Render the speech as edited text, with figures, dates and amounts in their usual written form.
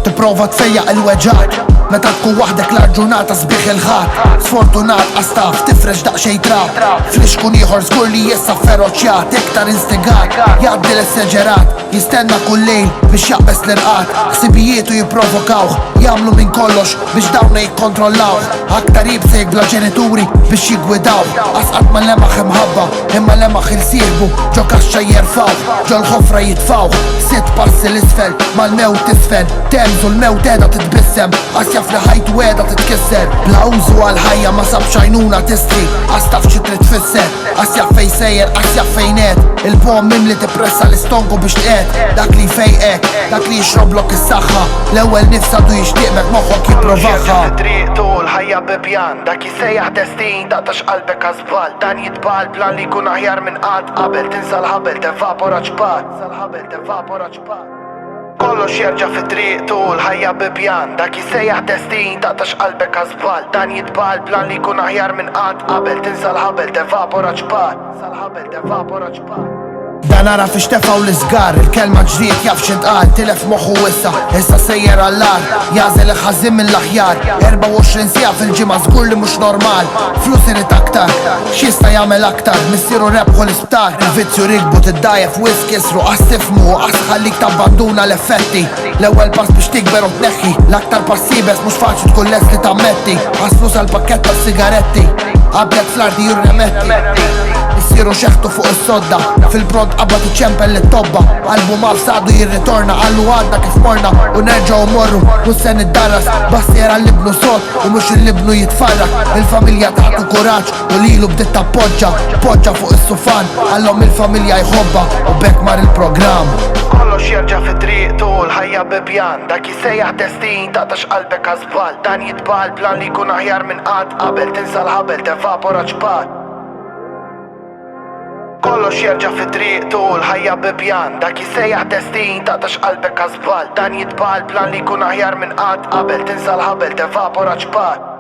Tipprova tfejjaq il-weġġat meta tkun waħdek l-ġurnata sbieħ il-ħadd. Sfortunat għastaf tifrex daqsxejn trab fl-ixkun ieħor żgur li jissa feroċjat iktar instigat. Jgħaddi l-esseġerat jistenna kull lejl biex jaqbes l-irqat. Ħsibijietu jipprovokawh jagħmlu minn kollox biex dawna jikkontrollawh. Aktar jibsejk bla ġenituri biex jigwidaw. Asqat ma lemaħ imħabba imma lemaħ il-sieħbu ġo kaxxa jerfawh ġo l-ħofra jitfawh. Sitt passi l-isfel mal-mewt tisfen temżu l-mewt edha titbissem jaf li ħajt weda titkisser. Bla użu għal-ħajja ma sabx għajnuna tistri għastaf xi trid tfisser. Għasjaf fej sejjer, għasjaf fejn qed il-bom mimli tippressa l-istonku biex tqed. Dak li fejqek, dak li jixroblok is-saħħa l-ewwel nifs għadu jixtieqmek moħħok jipprovaħħa. Triq tul ħajja bibjan dak jisejjaħ destin taqtax qalbek għażbal. Dan jitbal plan li jkun aħjar minn qatt qabel tinsa l-ħabel tevapora ċpat. Kollox jerġa' fit-triq tul ħajja bibjan dak jisejjaħ destin taqtax qalbek għażbal. Dan jitbal plan li jkun aħjar minn qatt qabel tinsa l-ħabel tevapora ċpat. Dan ara fiex tefaw l-isgar il-kelma ġriet jaf x'intqal tilef moħħu issa sejjer għall-ar jażel iħażin mill-aħjar. 24 sija fil-ġimgħa żgur li mhux normal. Flus irid aktar x'jista' jagħmel aktar missieru rebħu l-isptar. Il-vizzju rikbu tiddajjef wis kisru qas tifhmu qas ħallik tabbanduna l-effetti. L-ewwel pass biex tikber u tneħħi l-aktar passibes mhux faċli tkun les li tammetti. Ħas flus għall-pakkett tas-sigaretti qablet fl-ardi jirremetti. Issiru xeħtu fuq is-sodda fil-pront qabad iċempel lit-tobba. Album għal sadu jirritorna għallu għadna kif morna u nerġgħu morru mhux se niddarras bassiera l-ibnu sod u mhux il-libnu jitfarrak. Il-familja taħtu kuraġġ u lilu bdiet tappoġġa fuq is-sufan għallhom il-familja jħobba u bekk mar il-programm. Kollox jerġa' fit-triq tul ħajja bibjan dak jisejjaħ destin taqtax qalbek għażbal. Dan jitbal plan li jkun aħjar minn qatt qabel tinsa l-ħabel tevapora ċpat. Kollox jerġa' fit-triq tul ħajja bibjan dak jisejjaħ destin taqtax qalbek għażbal. Dan jitbal plan li jkun aħjar minn qatt qabel tinsa l-ħabel tevapora ċpat.